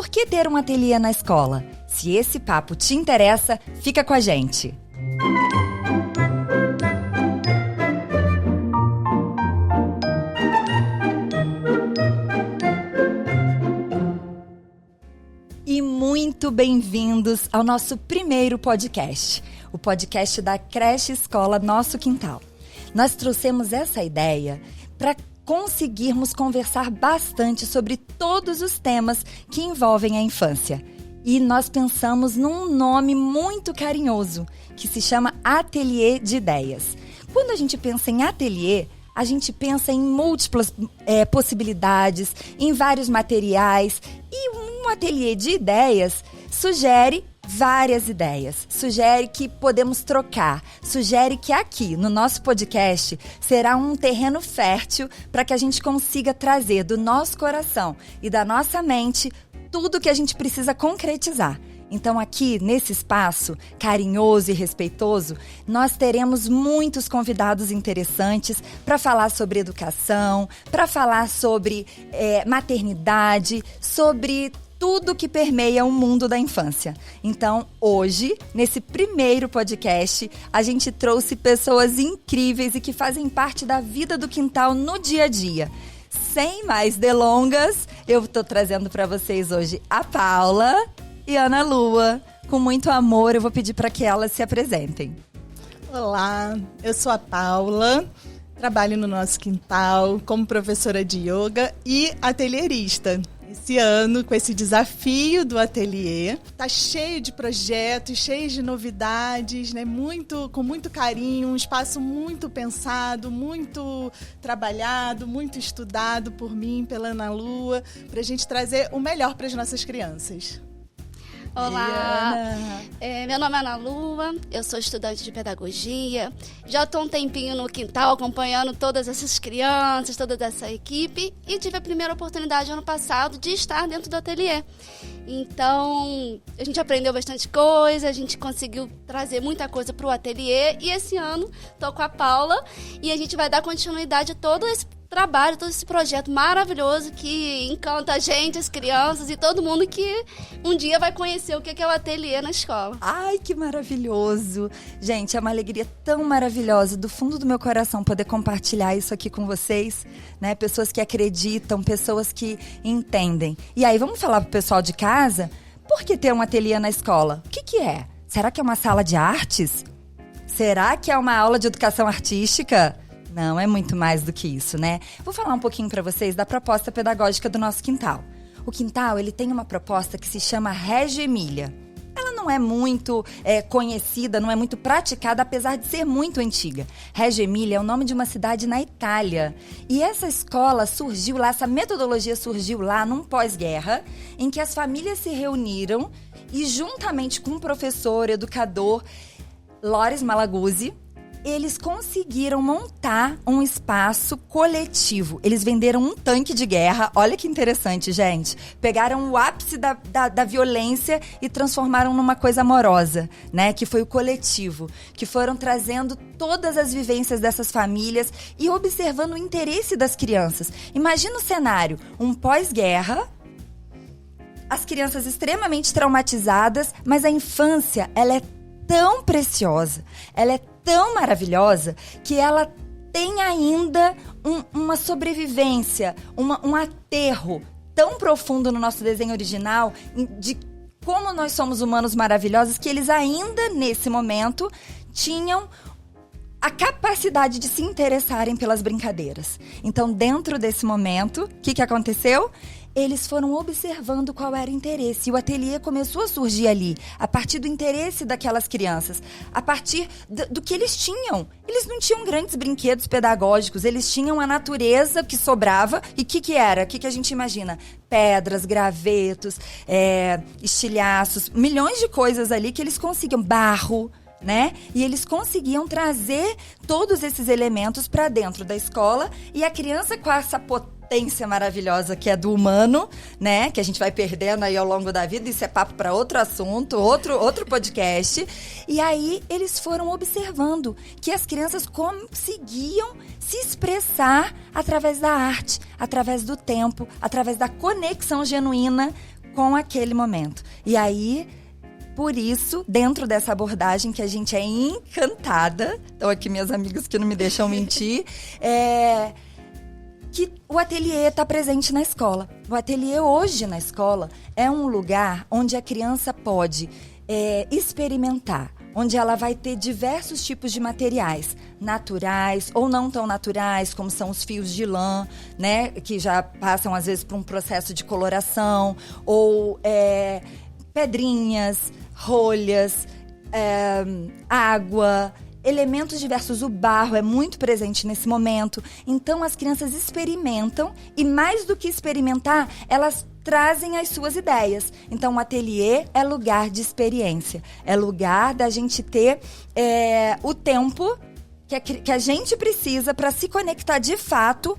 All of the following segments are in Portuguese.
Por que ter um ateliê na escola? Se esse papo te interessa, fica com a gente. E muito bem-vindos ao nosso primeiro podcast, o podcast da Creche Escola Nosso Quintal. Nós trouxemos essa ideia para conseguirmos conversar bastante sobre todos os temas que envolvem a infância. E nós pensamos num nome muito carinhoso, que se chama Ateliê de Ideias. Quando a gente pensa em ateliê, a gente pensa em múltiplas possibilidades, em vários materiais. E um ateliê de ideias sugere várias ideias, sugere que podemos trocar, sugere que aqui no nosso podcast será um terreno fértil para que a gente consiga trazer do nosso coração e da nossa mente tudo que a gente precisa concretizar. Então aqui, nesse espaço carinhoso e respeitoso, nós teremos muitos convidados interessantes para falar sobre educação, para falar sobre maternidade, sobre tudo que permeia o mundo da infância. Então, hoje, nesse primeiro podcast, a gente trouxe pessoas incríveis e que fazem parte da vida do quintal no dia a dia. Sem mais delongas, eu estou trazendo para vocês hoje a Paula e a Ana Lua. Com muito amor, eu vou pedir para que elas se apresentem. Olá, eu sou a Paula, trabalho no Nosso Quintal como professora de yoga e atelierista. Esse ano, com esse desafio do ateliê, tá cheio de projetos, cheio de novidades, né? Com muito carinho, um espaço muito pensado, muito trabalhado, muito estudado por mim, pela Ana Lua, para a gente trazer o melhor para as nossas crianças. Olá, meu nome é Ana Lua, eu sou estudante de pedagogia, já estou um tempinho no quintal acompanhando todas essas crianças, toda essa equipe e tive a primeira oportunidade ano passado de estar dentro do ateliê. Então, a gente aprendeu bastante coisa, a gente conseguiu trazer muita coisa para o ateliê e esse ano estou com a Paula e a gente vai dar continuidade a todo esse trabalho, todo esse projeto maravilhoso que encanta a gente, as crianças e todo mundo que um dia vai conhecer o que é o ateliê na escola. Ai, que maravilhoso! Gente, é uma alegria tão maravilhosa do fundo do meu coração poder compartilhar isso aqui com vocês, né? Pessoas que acreditam, pessoas que entendem. E aí, vamos falar pro pessoal de casa, por que ter um ateliê na escola? O que é? Será que é uma sala de artes? Será que é uma aula de educação artística? Não, é muito mais do que isso, né? Vou falar um pouquinho para vocês da proposta pedagógica do Nosso Quintal. O Quintal, ele tem uma proposta que se chama Reggio Emília. Ela não é muito conhecida, não é muito praticada, apesar de ser muito antiga. Reggio Emília é o nome de uma cidade na Itália. E essa escola surgiu lá, essa metodologia surgiu lá num pós-guerra, em que as famílias se reuniram e juntamente com o professor, educador, Loris Malaguzzi, eles conseguiram montar um espaço coletivo. Eles venderam um tanque de guerra. Olha que interessante, gente. Pegaram o ápice da violência e transformaram numa coisa amorosa, né? Que foi o coletivo. Que foram trazendo todas as vivências dessas famílias e observando o interesse das crianças. Imagina o cenário. Um pós-guerra, as crianças extremamente traumatizadas, mas a infância, ela é tão preciosa, ela é tão maravilhosa que ela tem ainda uma sobrevivência, um aterro tão profundo no nosso desenho original de como nós somos humanos maravilhosos que eles ainda, nesse momento, tinham a capacidade de se interessarem pelas brincadeiras. Então, dentro desse momento, o que aconteceu? Eles foram observando qual era o interesse. E o ateliê começou a surgir ali, a partir do interesse daquelas crianças, a partir do que eles tinham. Eles não tinham grandes brinquedos pedagógicos, eles tinham a natureza que sobrava. E o que era? O que a gente imagina? Pedras, gravetos, estilhaços, milhões de coisas ali que eles conseguiam. Barro, né? E eles conseguiam trazer todos esses elementos para dentro da escola e a criança com essa potência maravilhosa que é do humano, né? Que a gente vai perdendo aí ao longo da vida, isso é papo para outro assunto, outro podcast. E aí eles foram observando que as crianças conseguiam se expressar através da arte, através do tempo, através da conexão genuína com aquele momento. E aí, por isso, dentro dessa abordagem que a gente é encantada, então aqui minhas amigas que não me deixam mentir, que o ateliê está presente na escola. O ateliê hoje na escola é um lugar onde a criança pode experimentar, onde ela vai ter diversos tipos de materiais, naturais ou não tão naturais, como são os fios de lã, né, que já passam às vezes por um processo de coloração, ou pedrinhas, rolhas, água, elementos diversos. O barro é muito presente nesse momento. Então, as crianças experimentam e, mais do que experimentar, elas trazem as suas ideias. Então, o ateliê é lugar de experiência. É lugar da gente ter o tempo que a gente precisa para se conectar de fato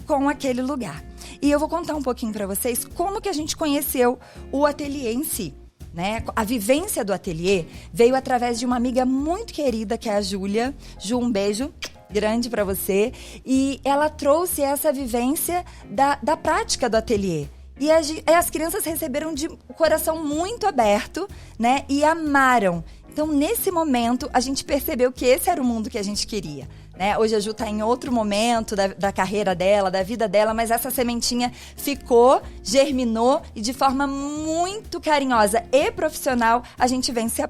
com aquele lugar. E eu vou contar um pouquinho para vocês como que a gente conheceu o ateliê em si. Né? A vivência do ateliê veio através de uma amiga muito querida, que é a Júlia. Ju, um beijo grande para você. E ela trouxe essa vivência da prática do ateliê. E as crianças receberam de coração muito aberto, né? E amaram. Então, nesse momento, a gente percebeu que esse era o mundo que a gente queria. Né? Hoje a Ju está em outro momento da carreira dela, da vida dela, mas essa sementinha ficou, germinou e de forma muito carinhosa e profissional a gente vem se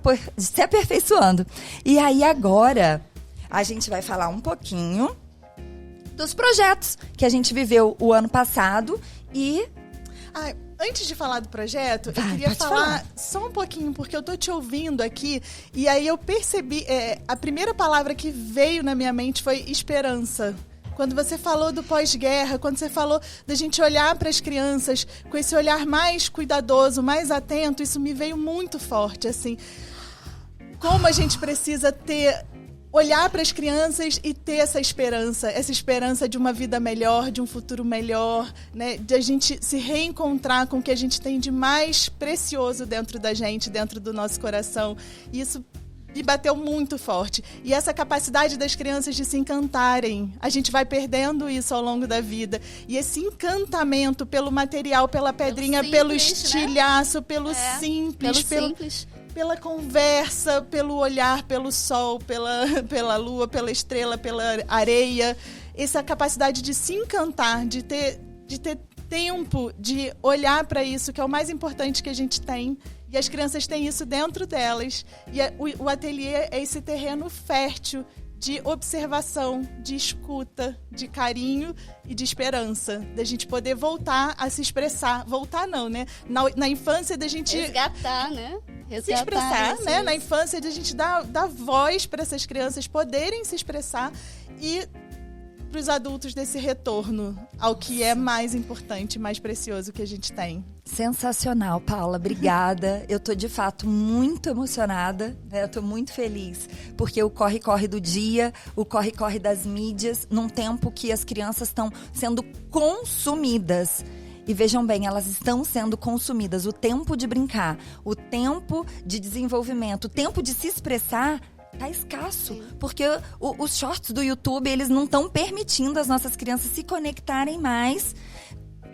aperfeiçoando. E aí agora a gente vai falar um pouquinho dos projetos que a gente viveu o ano passado e... Antes de falar do projeto, eu queria falar só um pouquinho, porque eu tô te ouvindo aqui, e aí eu percebi, a primeira palavra que veio na minha mente foi esperança. Quando você falou do pós-guerra, quando você falou da gente olhar para as crianças com esse olhar mais cuidadoso, mais atento, isso me veio muito forte, assim. Como a gente precisa olhar para as crianças e ter essa esperança de uma vida melhor, de um futuro melhor, né? De a gente se reencontrar com o que a gente tem de mais precioso dentro da gente, dentro do nosso coração. E isso me bateu muito forte. E essa capacidade das crianças de se encantarem, a gente vai perdendo isso ao longo da vida. E esse encantamento pelo material, pela pedrinha, pelo estilhaço, né? pelo simples. Pela conversa, pelo olhar, pelo sol, pela lua, pela estrela, pela areia. Essa capacidade de se encantar, de ter tempo de olhar para isso, que é o mais importante que a gente tem. E as crianças têm isso dentro delas. E o ateliê é esse terreno fértil de observação, de escuta, de carinho e de esperança. Da gente poder voltar a se expressar. Voltar não, né? Na infância da gente... Resgatar, né? Se expressar, né? Na infância de a gente dar voz para essas crianças poderem se expressar e para os adultos desse retorno ao que é mais importante, mais precioso que a gente tem. Sensacional, Paula, obrigada. Eu tô de fato muito emocionada, né? Eu tô muito feliz, porque o corre-corre do dia, o corre-corre das mídias, num tempo que as crianças estão sendo consumidas. E vejam bem, elas estão sendo consumidas. O tempo de brincar, o tempo de desenvolvimento, o tempo de se expressar tá escasso. Sim. Porque os shorts do YouTube, eles não estão permitindo as nossas crianças se conectarem mais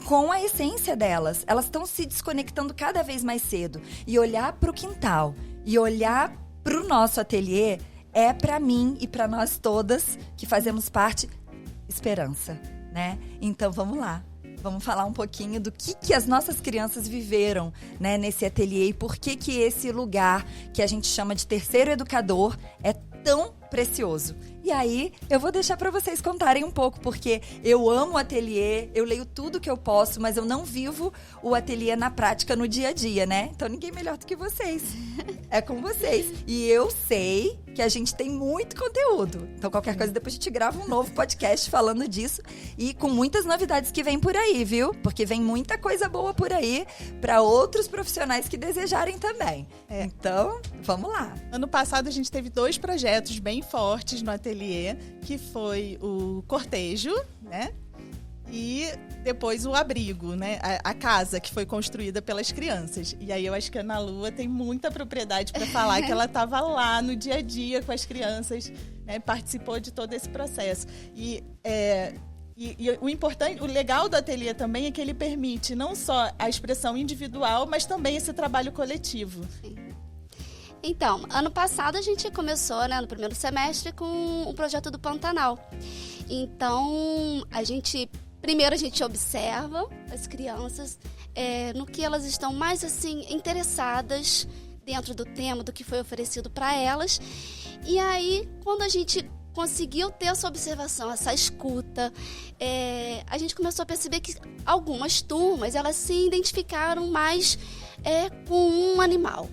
com a essência delas. Elas estão se desconectando cada vez mais cedo. E olhar para o quintal e olhar para o nosso ateliê é, para mim e para nós todas que fazemos parte, esperança, né? Então, vamos lá. Vamos falar um pouquinho do que as nossas crianças viveram, né, nesse ateliê e por que esse lugar que a gente chama de terceiro educador é tão precioso. E aí, eu vou deixar para vocês contarem um pouco, porque eu amo o ateliê, eu leio tudo que eu posso, mas eu não vivo o ateliê na prática, no dia a dia, né? Então, ninguém melhor do que vocês. É com vocês. E eu sei que a gente tem muito conteúdo. Então, qualquer coisa, depois a gente grava um novo podcast falando disso e com muitas novidades que vem por aí, viu? Porque vem muita coisa boa por aí para outros profissionais que desejarem também. Então, vamos lá. Ano passado, a gente teve 2 projetos bem fortes no ateliê, que foi o cortejo, né? E depois o abrigo, né? A casa que foi construída pelas crianças. E aí eu acho que a Ana Lua tem muita propriedade para falar que ela estava lá no dia a dia com as crianças, né? Participou de todo esse processo. E E o importante, o legal do ateliê também é que ele permite não só a expressão individual, mas também esse trabalho coletivo. Sim. Então, ano passado a gente começou, né, no primeiro semestre, com o projeto do Pantanal. Então, primeiro a gente observa as crianças no que elas estão mais assim interessadas dentro do tema, do que foi oferecido para elas. E aí, quando a gente conseguiu ter essa observação, essa escuta, a gente começou a perceber que algumas turmas, elas se identificaram mais com um animal.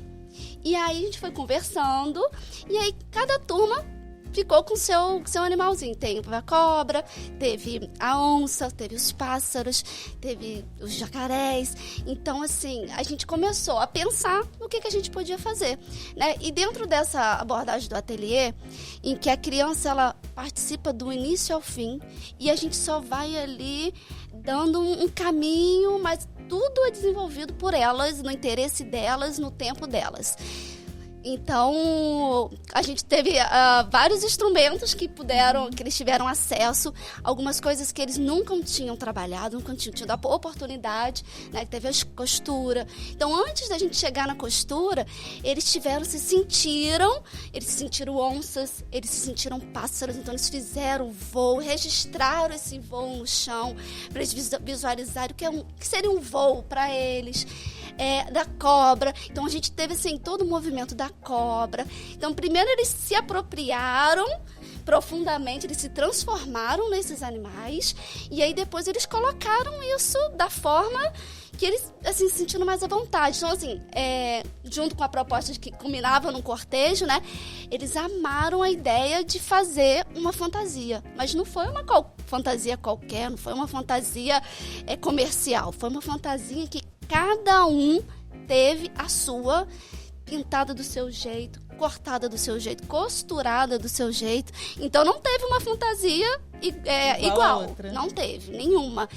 E aí a gente foi conversando, e aí cada turma ficou com seu animalzinho. Teve a cobra, teve a onça, teve os pássaros, teve os jacarés. Então, assim, a gente começou a pensar no que a gente podia fazer, né? E dentro dessa abordagem do ateliê, em que a criança ela participa do início ao fim, e a gente só vai ali dando um caminho, mas tudo é desenvolvido por elas, no interesse delas, no tempo delas. Então, a gente teve vários instrumentos que eles tiveram acesso, algumas coisas que eles nunca tinham trabalhado, nunca tinham tido a oportunidade, né? Teve a costura. Então, antes da gente chegar na costura, eles se sentiram onças, eles se sentiram pássaros, então eles fizeram o voo, registraram esse voo no chão, para eles visualizarem o que seria um voo para eles. Da cobra. Então, a gente teve, assim, todo o movimento da cobra. Então, primeiro eles se apropriaram profundamente, eles se transformaram nesses animais, e aí depois eles colocaram isso da forma que eles, assim, se sentindo mais à vontade. Então, assim, junto com a proposta de que combinava num cortejo, né, eles amaram a ideia de fazer uma fantasia. Mas não foi uma fantasia qualquer, não foi uma fantasia comercial, foi uma fantasia que cada um teve a sua, pintada do seu jeito, cortada do seu jeito, costurada do seu jeito. Então não teve uma fantasia igual. Não teve nenhuma.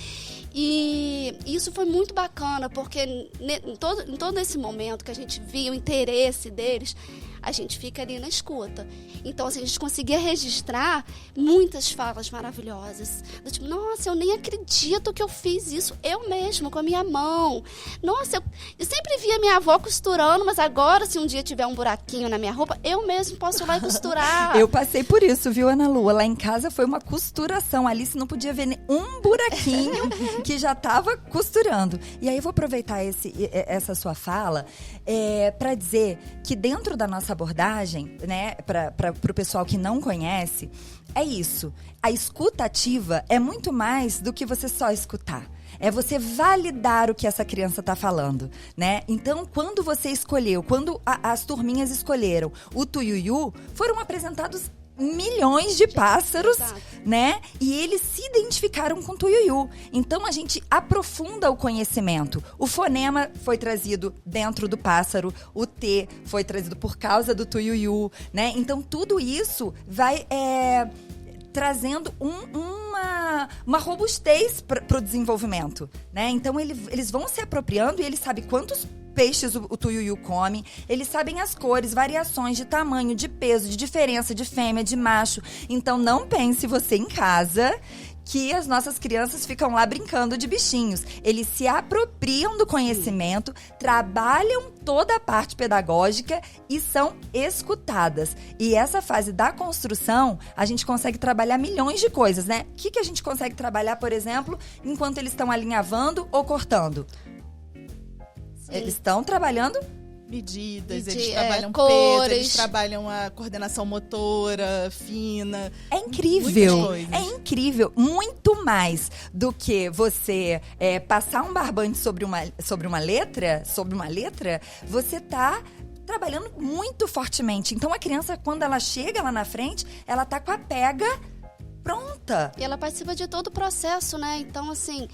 E isso foi muito bacana, porque em todo esse momento que a gente via o interesse deles, a gente fica ali na escuta. Então, assim, a gente conseguia registrar muitas falas maravilhosas. Do tipo, nossa, eu nem acredito que eu fiz isso eu mesmo, com a minha mão. Nossa, eu sempre via minha avó costurando, mas agora, se um dia tiver um buraquinho na minha roupa, eu mesmo posso ir lá e costurar. Eu passei por isso, viu, Ana Lua? Lá em casa foi uma costuração. A Alice não podia ver um buraquinho que já estava costurando. E aí eu vou aproveitar essa sua fala para dizer que dentro da nossa abordagem, né, para o pessoal que não conhece, é isso. A escuta ativa é muito mais do que você só escutar. É você validar o que essa criança está falando, né? Então, quando você escolheu, quando as turminhas escolheram o Tuiuiu, foram apresentados milhões de pássaros, né? E eles se identificaram com Tuiuiu. Então, a gente aprofunda o conhecimento. O fonema foi trazido dentro do pássaro, o T foi trazido por causa do Tuiuiu, né? Então, tudo isso vai trazendo uma robustez para o desenvolvimento, né? Então, eles vão se apropriando e eles sabem quantos peixes o Tuiuiu come, eles sabem as cores, variações de tamanho, de peso, de diferença de fêmea, de macho. Então, não pense você em casa que as nossas crianças ficam lá brincando de bichinhos. Eles se apropriam do conhecimento, trabalham toda a parte pedagógica e são escutadas. E essa fase da construção, a gente consegue trabalhar milhões de coisas, né? O que a gente consegue trabalhar, por exemplo, enquanto eles estão alinhavando ou cortando? Sim. Eles estão trabalhando medidas, eles trabalham peso, eles trabalham a coordenação motora fina. É incrível, é incrível. Muito mais do que você passar um barbante sobre uma letra, você tá trabalhando muito fortemente. Então a criança, quando ela chega lá na frente, ela tá com a pega pronta. E ela participa de todo o processo, né? Então, assim,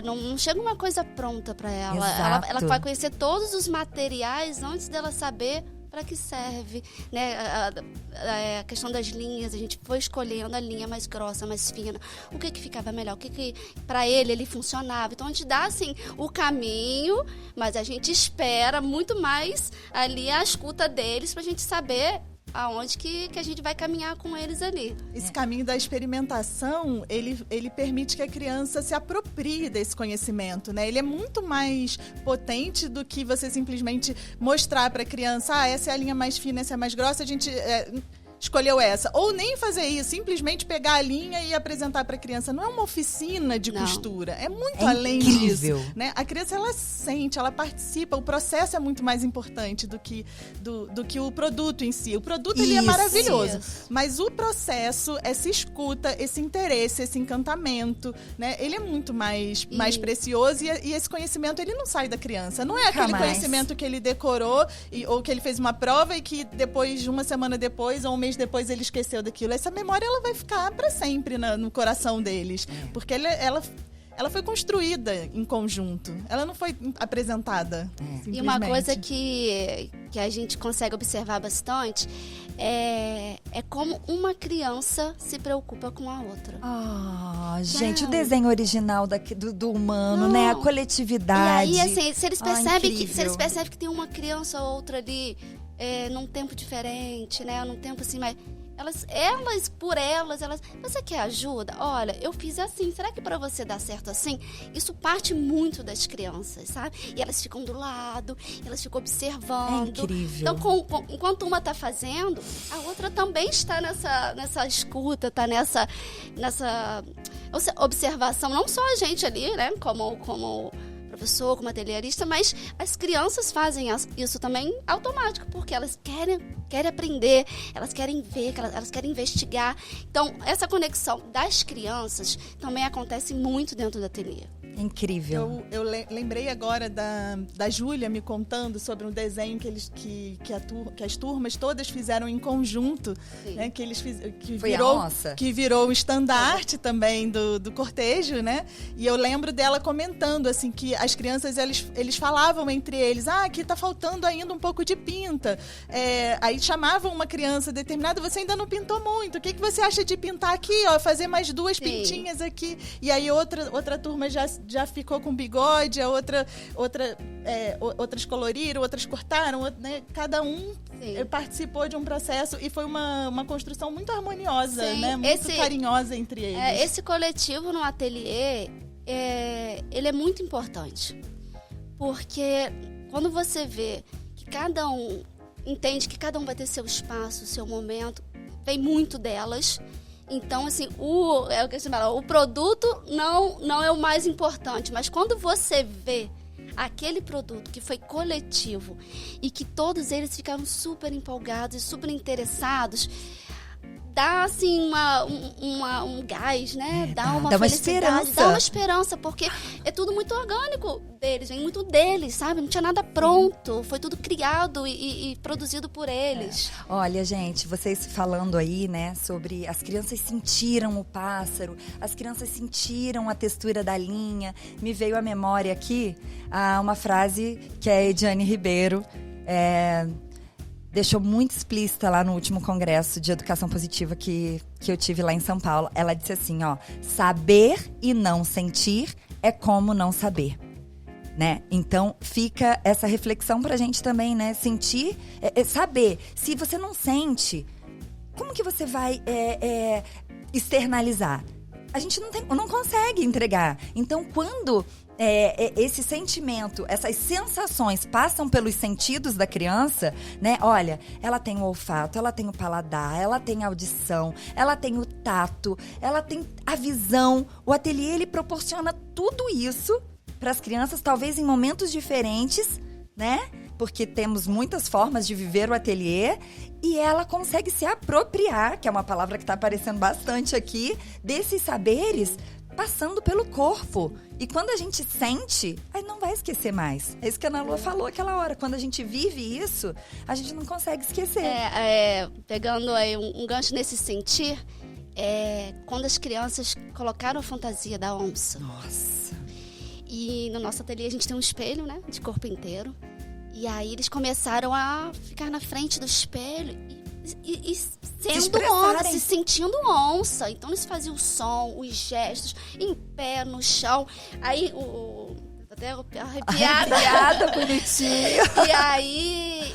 não chega uma coisa pronta para ela. Ela vai conhecer todos os materiais antes dela saber para que serve, né? A questão das linhas, a gente foi escolhendo a linha mais grossa, mais fina. O que ficava melhor? O que para ele funcionava? Então, a gente dá, assim, o caminho, mas a gente espera muito mais ali a escuta deles pra gente saber aonde que a gente vai caminhar com eles ali. Esse caminho da experimentação, ele permite que a criança se aproprie desse conhecimento, né? Ele é muito mais potente do que você simplesmente mostrar para a criança, essa é a linha mais fina, essa é a mais grossa, a gente escolheu essa. Ou nem fazer isso, simplesmente pegar a linha e apresentar para a criança. Não é uma oficina de costura, é muito além incrível. disso, né? A criança, ela sente, ela participa, o processo é muito mais importante do que o produto em si. O produto, ele é maravilhoso, mas o processo, essa escuta, esse interesse, esse encantamento, né? Ele é muito mais precioso e esse conhecimento, ele não sai da criança. Não é aquele conhecimento que ele decorou ou que ele fez uma prova e que depois, uma semana depois ou um mês depois ele esqueceu daquilo. Essa memória, ela vai ficar para sempre no coração deles. Porque ela foi construída em conjunto. Ela não foi apresentada. E uma coisa que a gente consegue observar bastante é como uma criança se preocupa com a outra. Gente, o desenho original do humano, né? A coletividade. E aí, assim, se eles percebem que tem uma criança ou outra ali num tempo diferente, né? Num tempo assim, mais... Elas, você quer ajuda? Olha, eu fiz assim, será que pra você dar certo assim? Isso parte muito das crianças, sabe? E elas ficam do lado, elas ficam observando. É incrível. Então, enquanto uma tá fazendo, a outra também está nessa escuta, tá nessa observação. Não só a gente ali, né? Como professor, como atelierista, mas as crianças fazem isso também automático, porque elas querem aprender, elas querem ver, elas querem investigar. Então, essa conexão das crianças também acontece muito dentro do ateliê. Incrível. Eu lembrei agora da Júlia me contando sobre um desenho que as turmas todas fizeram em conjunto, né? Que virou o estandarte também do cortejo, né? E eu lembro dela comentando assim que as crianças eles falavam entre eles, aqui tá faltando ainda um pouco de pinta. Aí chamavam uma criança determinada, você ainda não pintou muito, o que você acha de pintar aqui, fazer mais 2 pintinhas aqui? E aí outra turma já ficou com bigode, outras coloriram, outras cortaram, né? Cada um participou de um processo e foi uma construção muito harmoniosa, né? Muito carinhosa entre eles. Esse coletivo no ateliê, ele é muito importante, porque quando você vê que cada um entende que cada um vai ter seu espaço, seu momento, vem muito delas. Então, assim, o produto não é o mais importante, mas quando você vê aquele produto que foi coletivo e que todos eles ficaram super empolgados e super interessados, dá, assim, um gás, né? Dá uma felicidade, dá uma esperança, porque é tudo muito orgânico deles, vem muito deles, sabe? Não tinha nada pronto, foi tudo criado e produzido por eles. Olha, gente, vocês falando aí, né, sobre as crianças sentiram o pássaro, as crianças sentiram a textura da linha, me veio à memória aqui uma frase que a Ediane Ribeiro deixou muito explícita lá no último congresso de educação positiva que eu tive lá em São Paulo. Ela disse assim, saber e não sentir é como não saber, né? Então fica essa reflexão pra gente também, né? Sentir, saber. Se você não sente, como que você vai externalizar? A gente não consegue entregar. Então, quando esse sentimento, essas sensações passam pelos sentidos da criança, né? Olha, ela tem o olfato, ela tem o paladar, ela tem a audição, ela tem o tato, ela tem a visão. O ateliê, ele proporciona tudo isso para as crianças, talvez em momentos diferentes, né? Porque temos muitas formas de viver o ateliê e ela consegue se apropriar, que é uma palavra que está aparecendo bastante aqui, desses saberes passando pelo corpo. E quando a gente sente, aí não vai esquecer mais. É isso que a Ana Lua falou aquela hora. Quando a gente vive isso, a gente não consegue esquecer. Pegando aí um gancho nesse sentir, quando as crianças colocaram a fantasia da onça. Nossa! E no nosso ateliê a gente tem um espelho, né? De corpo inteiro. E aí eles começaram a ficar na frente do espelho e sendo onça, se sentindo onça. Então eles faziam o som, os gestos, em pé, no chão. Aí até arrepiada, bonitinho. E aí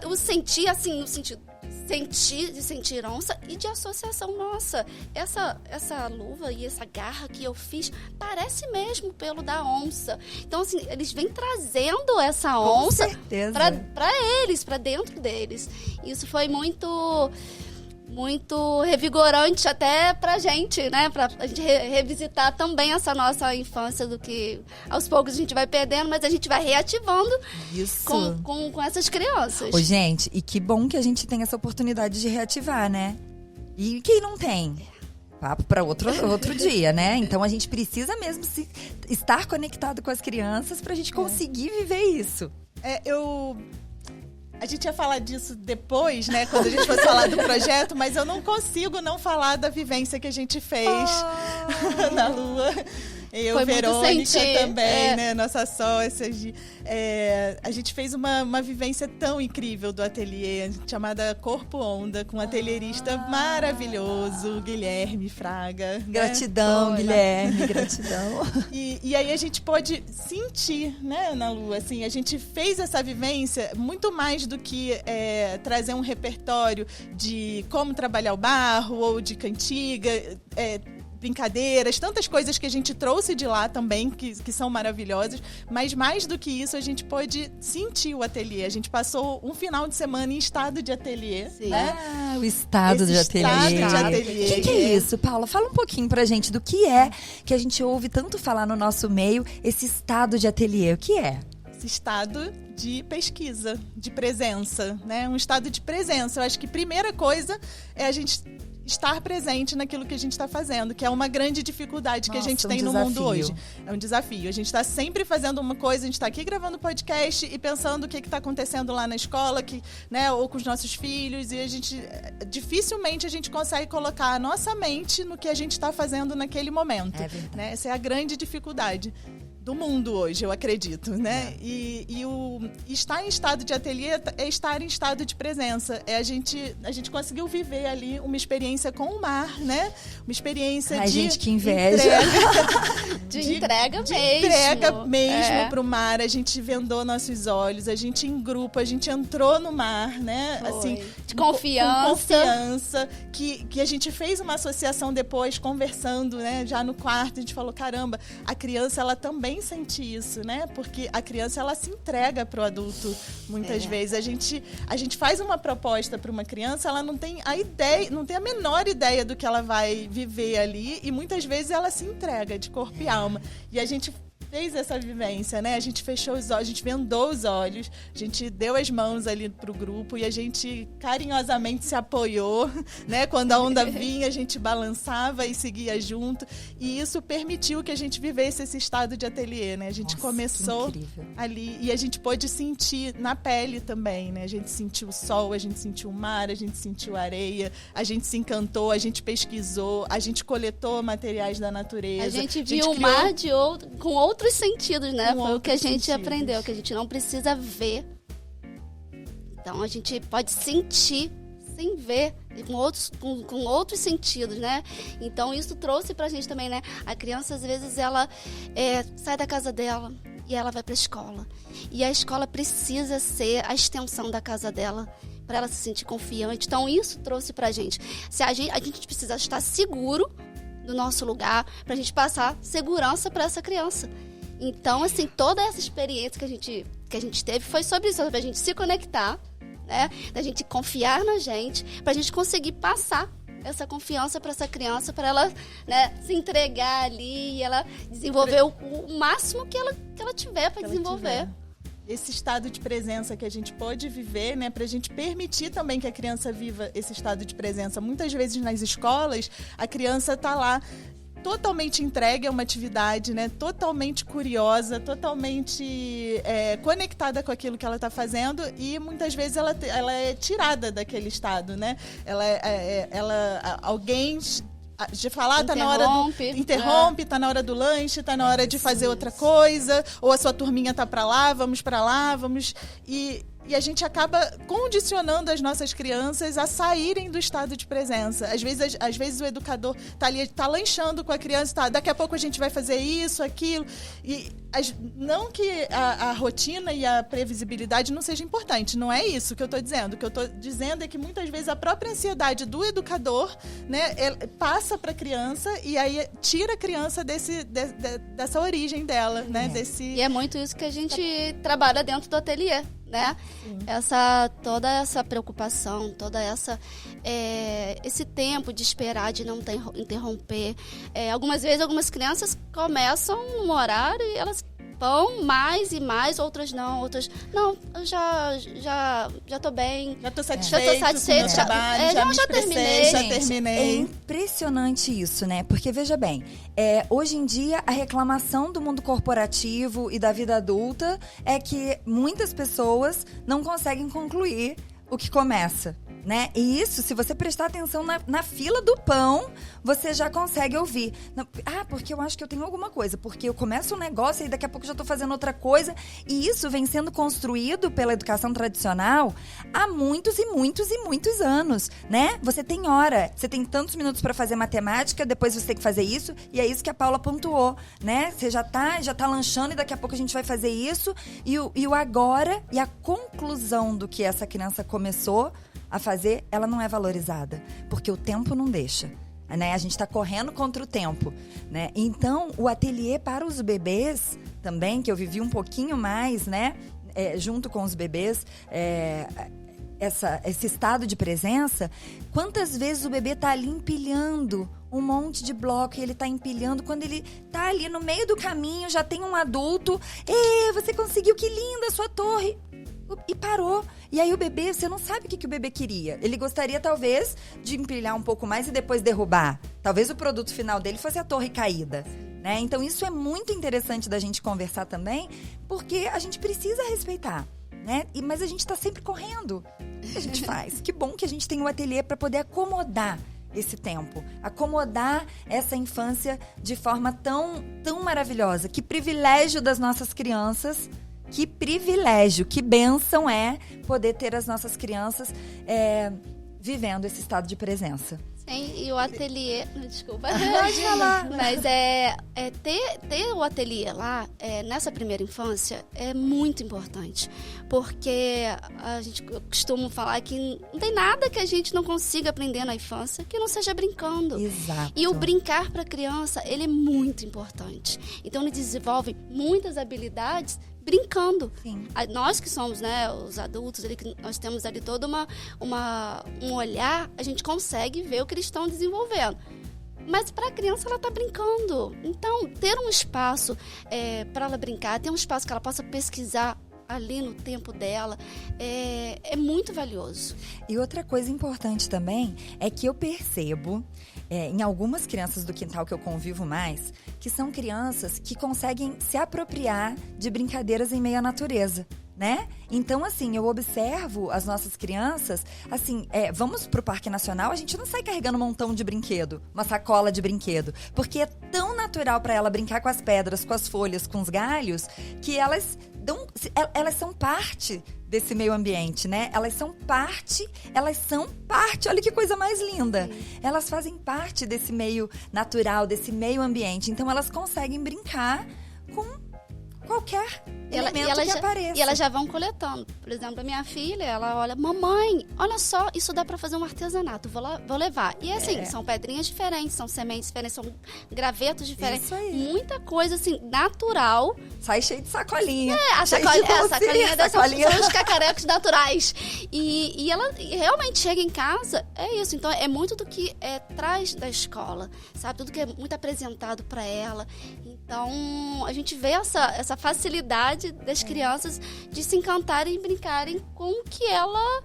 eu senti assim, no sentido de sentir onça e de associação. Nossa, essa luva e essa garra que eu fiz parece mesmo o pelo da onça. Então, assim, eles vêm trazendo essa onça para eles, para dentro deles. Isso foi muito revigorante até pra gente, né? Pra gente revisitar também essa nossa infância, do que aos poucos a gente vai perdendo, mas a gente vai reativando com essas crianças. Ô, gente, e que bom que a gente tem essa oportunidade de reativar, né? E quem não tem? Papo para outro dia, né? Então a gente precisa mesmo estar conectado com as crianças pra gente conseguir viver isso. A gente ia falar disso depois, né? Quando a gente fosse falar do projeto, mas eu não consigo não falar da vivência que a gente fez na Lua. Eu, foi Verônica também, né? Nossa sócia. A gente fez uma vivência tão incrível do ateliê, chamada Corpo Onda, com um ateliêrista maravilhoso, Guilherme Fraga. Gratidão, né? Guilherme, gratidão. E aí a gente pôde sentir, né, Ana Lu? Assim, a gente fez essa vivência muito mais do que trazer um repertório de como trabalhar o barro ou de cantiga, brincadeiras, tantas coisas que a gente trouxe de lá também, que são maravilhosas, mas mais do que isso, a gente pôde sentir o ateliê. A gente passou um final de semana em estado de ateliê. Sim. Né? O estado de ateliê. O que é isso, Paula? Fala um pouquinho pra gente do que é que a gente ouve tanto falar no nosso meio, esse estado de ateliê. O que é? Esse estado de pesquisa, de presença, né? Um estado de presença. Eu acho que a primeira coisa é a gente estar presente naquilo que a gente está fazendo, que é uma grande dificuldade que a gente tem no mundo hoje. É um desafio. A gente está sempre fazendo uma coisa, a gente está aqui gravando podcast e pensando o que está acontecendo lá na escola, né, ou com os nossos filhos, e dificilmente a gente consegue colocar a nossa mente no que a gente está fazendo naquele momento. Né? Essa é a grande dificuldade do mundo hoje, eu acredito, né? E estar em estado de ateliê é estar em estado de presença. A gente conseguiu viver ali uma experiência com o mar, né? Uma experiência de gente, que inveja. De entrega mesmo pro mar. A gente vendou nossos olhos, a gente em grupo, a gente entrou no mar, né? Assim, de confiança. Com confiança, que a gente fez uma associação depois, conversando, né? Já no quarto, a gente falou, caramba, a criança, ela também sente isso, né? Porque a criança, ela se entrega pro adulto muitas vezes. A gente faz uma proposta para uma criança, ela não tem a menor ideia do que ela vai viver ali, e muitas vezes ela se entrega de corpo e alma. E a gente fez essa vivência, né? A gente fechou os olhos, a gente vendou os olhos, a gente deu as mãos ali pro grupo e a gente carinhosamente se apoiou, né? Quando a onda vinha, a gente balançava e seguia junto. E isso permitiu que a gente vivesse esse estado de ateliê, né? A gente começou ali e a gente pôde sentir na pele também, né? A gente sentiu o sol, a gente sentiu o mar, a gente sentiu a areia, a gente se encantou, a gente pesquisou, a gente coletou materiais da natureza. A gente viu o mar com outros sentidos, né? Foi o que a gente aprendeu, que a gente não precisa ver. Então a gente pode sentir sem ver, com outros sentidos, né? Então isso trouxe pra gente também, né? A criança, às vezes, ela sai da casa dela e ela vai pra escola. E a escola precisa ser a extensão da casa dela, para ela se sentir confiante. Então isso trouxe pra gente. A gente precisa estar seguro do nosso lugar, pra gente passar segurança para essa criança. Então, assim, toda essa experiência que a gente teve foi sobre isso, pra gente se conectar, né? Da gente confiar na gente, pra gente conseguir passar essa confiança para essa criança, para ela, né, se entregar ali e ela desenvolver o máximo que ela tiver para desenvolver. Esse estado de presença que a gente pode viver, né, pra gente permitir também que a criança viva esse estado de presença. Muitas vezes nas escolas, a criança tá lá totalmente entregue a uma atividade, né, totalmente curiosa, totalmente conectada com aquilo que ela está fazendo, e muitas vezes ela é tirada daquele estado, né? Alguém de falar, tá na hora interrompe, tá na hora do lanche, tá na hora de fazer outra coisa, ou a sua turminha tá para lá, vamos e a gente acaba condicionando as nossas crianças a saírem do estado de presença. Às vezes o educador tá ali, tá lanchando com a criança, daqui a pouco a gente vai fazer isso, aquilo, e não que a rotina e a previsibilidade não seja importante, não é isso que eu estou dizendo. O que eu estou dizendo é que muitas vezes a própria ansiedade do educador, né, passa para a criança e aí tira a criança dessa origem dela, né? E é muito isso que a gente trabalha dentro do ateliê, né? Toda essa preocupação, esse tempo de esperar, de não interromper. Algumas vezes, algumas crianças começam no horário e elas vão mais e mais, outras não, eu já tô bem. Já tô satisfeita, já terminei. É impressionante isso, né? Porque, veja bem, hoje em dia a reclamação do mundo corporativo e da vida adulta é que muitas pessoas não conseguem concluir o que começa, né? E isso, se você prestar atenção na fila do pão, você já consegue ouvir. Porque eu acho que eu tenho alguma coisa. Porque eu começo um negócio e daqui a pouco já tô fazendo outra coisa. E isso vem sendo construído pela educação tradicional há muitos e muitos e muitos anos, né? Você tem hora, você tem tantos minutos para fazer matemática, depois você tem que fazer isso. E é isso que a Paula pontuou, né? Você já tá lanchando e daqui a pouco a gente vai fazer isso. E o agora e a conclusão do que essa criança começou a fazer, ela não é valorizada, porque o tempo não deixa, né? A gente está correndo contra o tempo, né? Então, o ateliê para os bebês também, que eu vivi um pouquinho mais, né? Junto com os bebês, esse estado de presença, quantas vezes o bebê tá ali empilhando um monte de bloco e ele tá empilhando, quando ele tá ali no meio do caminho, já tem um adulto, você conseguiu, que linda a sua torre! E parou. E aí o bebê, você não sabe o que o bebê queria. Ele gostaria, talvez, de empilhar um pouco mais e depois derrubar. Talvez o produto final dele fosse a torre caída, né? Então isso é muito interessante da gente conversar também, porque a gente precisa respeitar, né? Mas a gente tá sempre correndo. O que a gente faz? Que bom que a gente tem um ateliê para poder acomodar esse tempo, acomodar essa infância de forma tão, tão maravilhosa. Que privilégio das nossas crianças. Que privilégio, que bênção é poder ter as nossas crianças vivendo esse estado de presença. Sim, e o ateliê... Desculpa. Pode falar. Mas ter o ateliê lá, nessa primeira infância, é muito importante. Porque eu costumo falar que não tem nada que a gente não consiga aprender na infância que não seja brincando. Exato. E o brincar para a criança, ele é muito importante. Então, ele desenvolve muitas habilidades brincando. Sim. Nós que somos, né, os adultos, ali, que nós temos ali todo um olhar, a gente consegue ver o que eles estão desenvolvendo. Mas para a criança, ela está brincando. Então, ter um espaço para ela brincar, ter um espaço que ela possa pesquisar ali no tempo dela, é muito valioso. E outra coisa importante também é que eu percebo, em algumas crianças do quintal que eu convivo mais, que são crianças que conseguem se apropriar de brincadeiras em meio à natureza, né? Então, assim, eu observo as nossas crianças, assim, vamos pro Parque Nacional, a gente não sai carregando um montão de brinquedo, uma sacola de brinquedo, porque é tão natural para ela brincar com as pedras, com as folhas, com os galhos, que elas são parte desse meio ambiente, né? Elas são parte, olha que coisa mais linda. Sim. Elas fazem parte desse meio natural, desse meio ambiente. Então, elas conseguem brincar com qualquer elemento que apareça. E elas já vão coletando. Por exemplo, a minha filha, ela olha, mamãe, olha só, isso dá pra fazer um artesanato, vou levar. E assim, são pedrinhas diferentes, são sementes diferentes, são gravetos diferentes. Isso aí. Muita coisa, assim, natural. Sai cheio de sacolinha. A sacolinha são os cacarecos naturais. E ela realmente chega em casa, é isso. Então, é muito do que traz da escola, sabe? Tudo que é muito apresentado pra ela. Então, a gente vê essa facilidade das crianças de se encantarem e brincarem com o que ela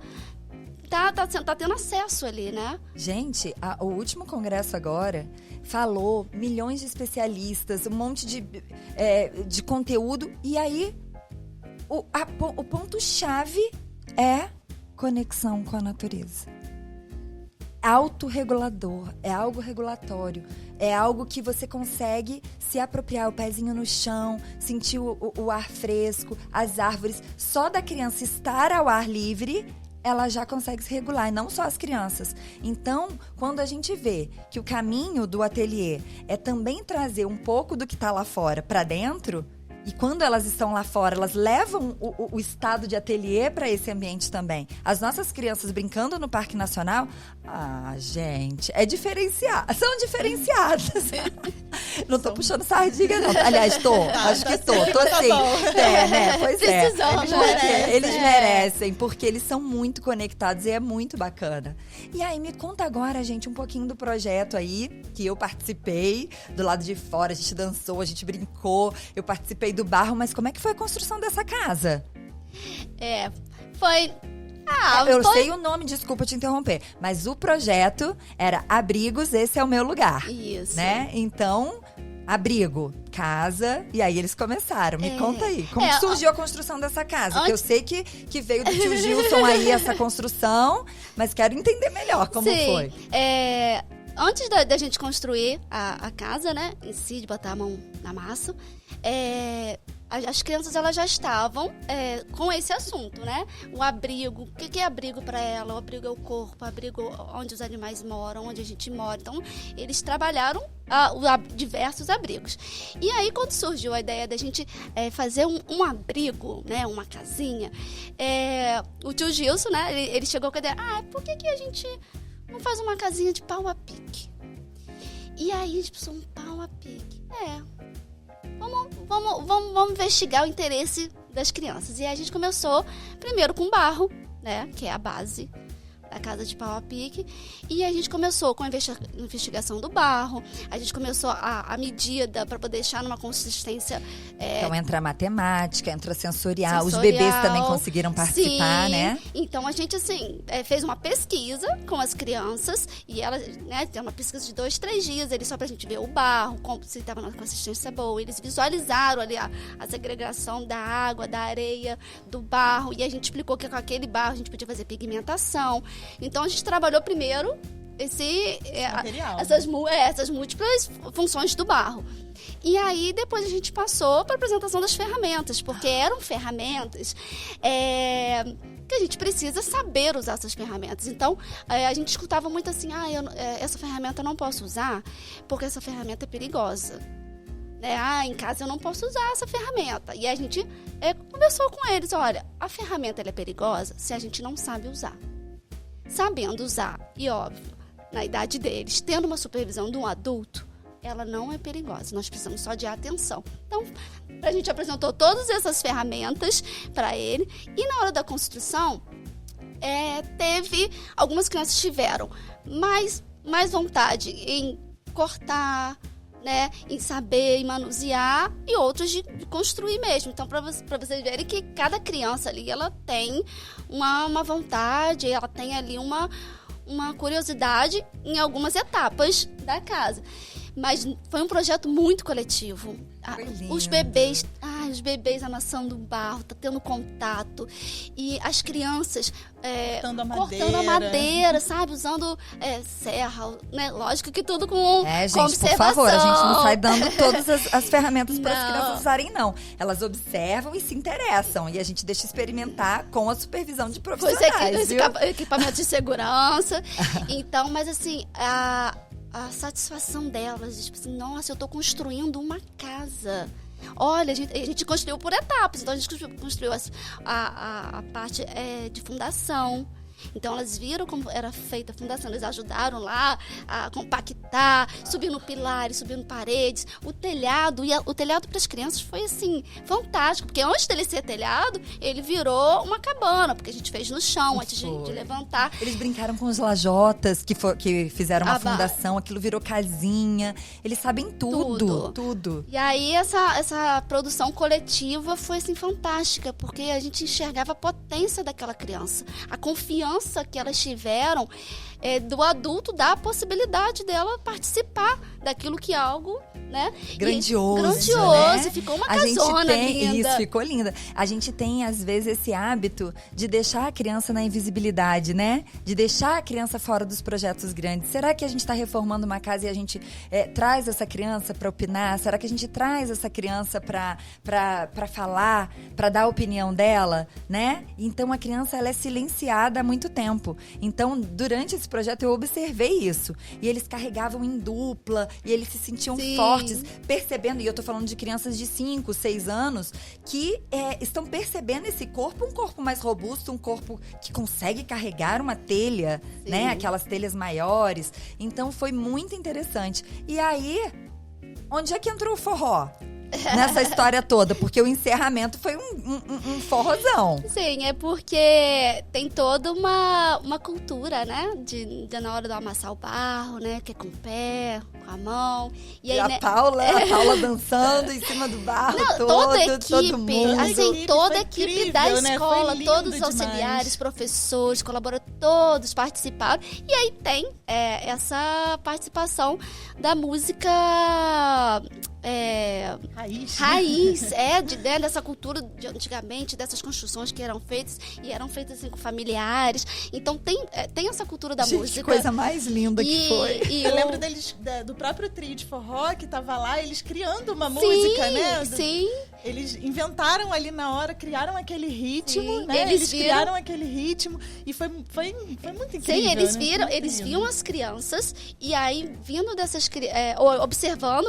tá tendo acesso ali, né? Gente, o último congresso agora falou milhões de especialistas, um monte de conteúdo. E aí, o ponto-chave é conexão com a natureza. Autorregulador, é algo regulatório, é algo que você consegue se apropriar, o pezinho no chão, sentir o ar fresco, as árvores. Só da criança estar ao ar livre, ela já consegue se regular, e não só as crianças. Então, quando a gente vê que o caminho do ateliê é também trazer um pouco do que está lá fora para dentro, E quando elas estão lá fora, elas levam o estado de ateliê para esse ambiente também. As nossas crianças brincando no Parque Nacional, gente, é diferenciado. São diferenciadas. Não tô puxando sardinha, não. Aliás, acho que tô sim. Né? Pois Precisamos, eles merecem, porque eles são muito conectados e é muito bacana. E aí, me conta agora, gente, um pouquinho do projeto aí, que eu participei do lado de fora, a gente dançou, a gente brincou, eu participei do barro, mas como é que foi a construção dessa casa? Foi... eu sei o nome, desculpa te interromper, mas o projeto era Abrigos, esse é o meu lugar. Isso. Né? Então, abrigo, casa, e aí eles começaram. Me conta aí, como surgiu a construção dessa casa? Que eu sei que veio do tio Gilson aí essa construção, mas quero entender melhor como foi. Antes da gente construir a casa, né, em si, de botar a mão na massa, as crianças elas já estavam com esse assunto, né? O abrigo, o que é abrigo para ela? O abrigo é o corpo, o abrigo onde os animais moram, onde a gente mora. Então, eles trabalharam diversos abrigos. E aí, quando surgiu a ideia da gente fazer um abrigo, né, uma casinha, o tio Gilson, né, ele chegou com a ideia, por que a gente não faz uma casinha de pau a pique? E aí, a gente pensou, um pau a pique. Vamos investigar o interesse das crianças. E aí a gente começou primeiro com barro, né, que é a base da casa de pau a pique. E a gente começou com a investigação do barro. A gente começou a medida para poder deixar numa consistência... Então entra a matemática, entra a sensorial. Os bebês também conseguiram participar, sim. né? Então a gente, assim, fez uma pesquisa com as crianças. E elas, né, tem uma pesquisa de 2, 3 dias. Só pra gente ver o barro, se estava numa consistência boa. Eles visualizaram ali a segregação da água, da areia, do barro. E a gente explicou que com aquele barro a gente podia fazer pigmentação. Então, a gente trabalhou primeiro essas múltiplas funções do barro. E aí, depois a gente passou para a apresentação das ferramentas, porque eram ferramentas que a gente precisa saber usar essas ferramentas. Então, a gente escutava muito assim, essa ferramenta eu não posso usar, porque essa ferramenta é perigosa. Em casa eu não posso usar essa ferramenta. E a gente conversou com eles, olha, a ferramenta ela é perigosa se a gente não sabe usar. Sabendo usar, e óbvio, na idade deles, tendo uma supervisão de um adulto, ela não é perigosa. Nós precisamos só de atenção. Então, a gente apresentou todas essas ferramentas para ele. E na hora da construção, algumas crianças tiveram mais vontade em cortar, né, em saber, em manusear, e outros de construir mesmo. Então, para vocês verem que cada criança ali, ela tem uma vontade, ela tem ali uma curiosidade em algumas etapas da casa. Mas foi um projeto muito coletivo. Os bebês amassando barro, tá tendo contato. E as crianças cortando a madeira, sabe? Usando serra, né? Lógico que tudo com gente, observação. Por favor, a gente não sai dando todas as ferramentas para as crianças usarem, não. Elas observam e se interessam. E a gente deixa experimentar com a supervisão de profissionais, viu? Equipamento de segurança. Então, mas assim, a satisfação delas, tipo assim, nossa, eu tô construindo uma casa. Olha, a gente construiu por etapas. Então, a gente construiu a parte de fundação. Então, elas viram como era feita a fundação. Eles ajudaram lá a compactar, subindo pilares, subindo paredes. O telhado, o telhado para as crianças foi, assim, fantástico. Porque antes dele ser telhado, ele virou uma cabana. Porque a gente fez no chão, antes de levantar. Eles brincaram com os lajotas que fizeram uma fundação. Aquilo virou casinha. Eles sabem tudo. E aí, essa produção coletiva foi, assim, fantástica. Porque a gente enxergava a potência daquela criança. A confiança que elas tiveram do adulto, dar a possibilidade dela participar daquilo que é algo, né? Grandioso, né? Ficou uma casona linda. Isso, ficou linda. A gente tem, às vezes, esse hábito de deixar a criança na invisibilidade, né? De deixar a criança fora dos projetos grandes. Será que a gente está reformando uma casa e a gente traz essa criança para opinar? Será que a gente traz essa criança para falar, para dar a opinião dela, né? Então, a criança ela é silenciada há muito tempo. Então, durante esse projeto, eu observei isso. E eles carregavam em dupla, e eles se sentiam fortes fortes, percebendo, e eu tô falando de crianças de 5, 6 anos, que estão percebendo esse corpo, um corpo mais robusto, um corpo que consegue carregar uma telha, né? Aquelas telhas maiores. Então foi muito interessante. E aí, onde é que entrou o forró? Nessa história toda, porque o encerramento foi um forrozão. Sim, é porque tem toda uma cultura, né? De na hora de amassar o barro, né? Que é com o pé, com a mão. E aí, a né? Paula dançando em cima do barro, Toda a equipe, todo mundo. assim, toda a equipe incrível, da né? escola, Foi lindo todos os demais. auxiliares, professores, colaboradores, todos participaram. E aí tem essa participação da música raiz, dessa cultura de antigamente, dessas construções que eram feitas e eram feitas assim com familiares. Então tem essa cultura da música. Que coisa mais linda que foi. E eu lembro deles, do próprio trio de forró que tava lá, eles criando uma música, né? Sim. Eles inventaram ali na hora, criaram aquele ritmo, Sim, né? eles criaram aquele ritmo e foi muito incrível. Sim, eles Muito viam lindo. as crianças e aí vindo dessas observando